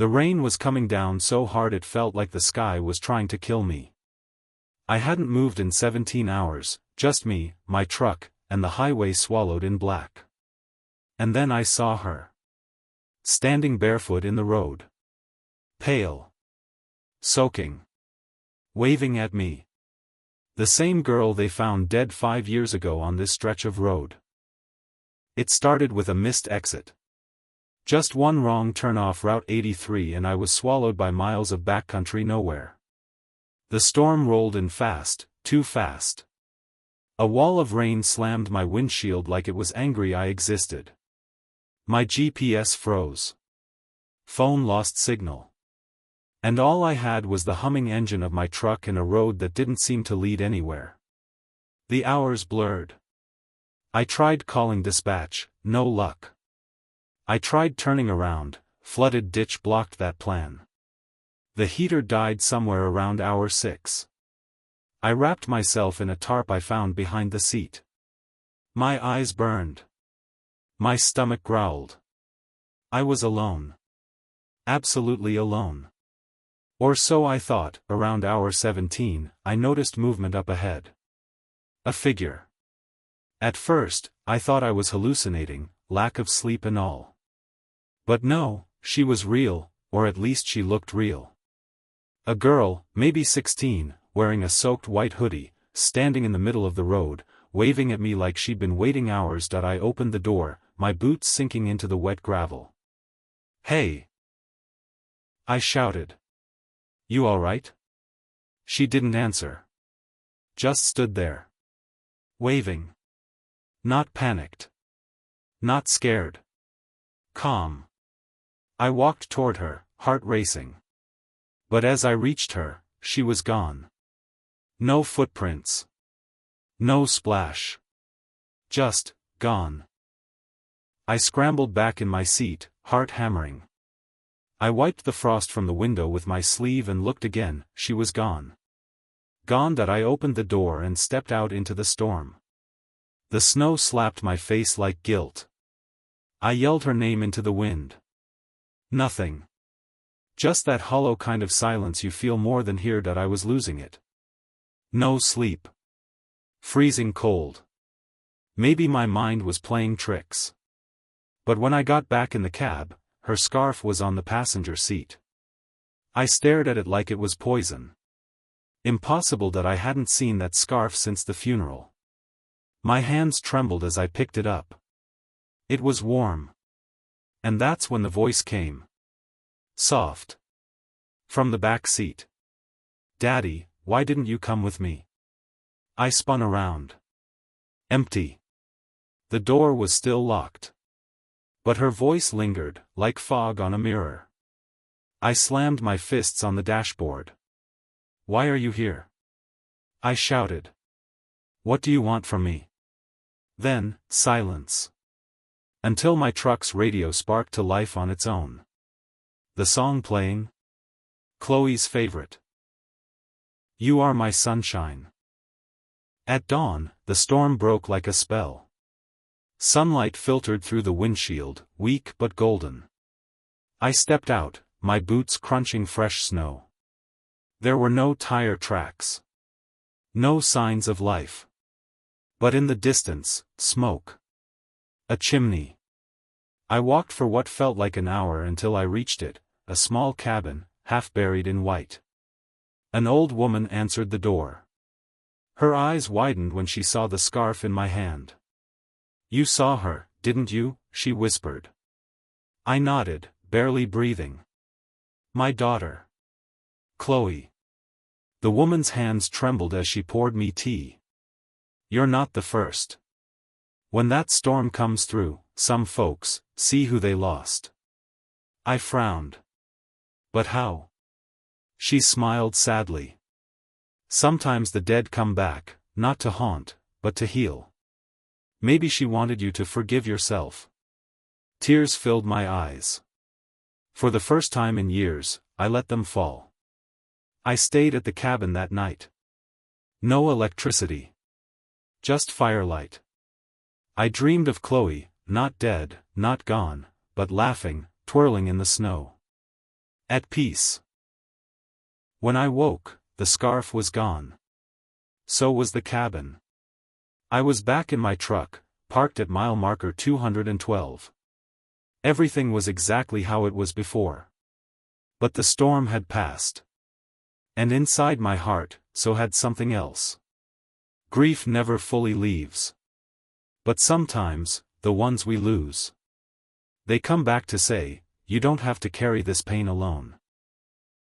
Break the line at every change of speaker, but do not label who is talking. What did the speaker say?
The rain was coming down so hard it felt like the sky was trying to kill me. I hadn't moved in 17 hours, just me, my truck, and the highway swallowed in black. And then I saw her. Standing barefoot in the road. Pale. Soaking. Waving at me. The same girl they found dead 5 years ago on this stretch of road. It started with a missed exit. Just one wrong turn off Route 83 and I was swallowed by miles of backcountry nowhere. The storm rolled in fast, too fast. A wall of rain slammed my windshield like it was angry I existed. My GPS froze. Phone lost signal. And all I had was the humming engine of my truck and a road that didn't seem to lead anywhere. The hours blurred. I tried calling dispatch, no luck. I tried turning around, flooded ditch blocked that plan. The heater died somewhere around hour 6. I wrapped myself in a tarp I found behind the seat. My eyes burned. My stomach growled. I was alone. Absolutely alone. Or so I thought. Around hour 17, I noticed movement up ahead. A figure. At first, I thought I was hallucinating, lack of sleep and all. But no, she was real, or at least she looked real. A girl, maybe 16, wearing a soaked white hoodie, standing in the middle of the road, waving at me like she'd been waiting hours. I opened the door, my boots sinking into the wet gravel. "Hey!" I shouted. "You all right?" She didn't answer. Just stood there. Waving. Not panicked. Not scared. Calm. I walked toward her, heart racing. But as I reached her, she was gone. No footprints. No splash. Just, gone. I scrambled back in my seat, heart hammering. I wiped the frost from the window with my sleeve and looked again. She was gone. Gone. I opened the door and stepped out into the storm. The snow slapped my face like guilt. I yelled her name into the wind. Nothing. Just that hollow kind of silence you feel more than hear. I was losing it. No sleep. Freezing cold. Maybe my mind was playing tricks. But when I got back in the cab, her scarf was on the passenger seat. I stared at it like it was poison. Impossible that I hadn't seen that scarf since the funeral. My hands trembled as I picked it up. It was warm. And that's when the voice came. Soft. From the back seat. "Daddy, why didn't you come with me?" I spun around. Empty. The door was still locked. But her voice lingered, like fog on a mirror. I slammed my fists on the dashboard. "Why are you here?" I shouted. "What do you want from me?" Then, silence. Until my truck's radio sparked to life on its own. The song playing? Chloe's favorite. "You Are My Sunshine." At dawn, the storm broke like a spell. Sunlight filtered through the windshield, weak but golden. I stepped out, my boots crunching fresh snow. There were no tire tracks. No signs of life. But in the distance, smoke. A chimney. I walked for what felt like an hour until I reached it, a small cabin, half buried in white. An old woman answered the door. Her eyes widened when she saw the scarf in my hand. "You saw her, didn't you?" she whispered. I nodded, barely breathing. "My daughter. Chloe." The woman's hands trembled as she poured me tea. "You're not the first. When that storm comes through, some folks see who they lost." I frowned. "But how?" She smiled sadly. "Sometimes the dead come back, not to haunt, but to heal. Maybe she wanted you to forgive yourself." Tears filled my eyes. For the first time in years, I let them fall. I stayed at the cabin that night. No electricity. Just firelight. I dreamed of Chloe, not dead, not gone, but laughing, twirling in the snow. At peace. When I woke, the scarf was gone. So was the cabin. I was back in my truck, parked at mile marker 212. Everything was exactly how it was before. But the storm had passed. And inside my heart, so had something else. Grief never fully leaves. But sometimes, the ones we lose, they come back to say, you don't have to carry this pain alone.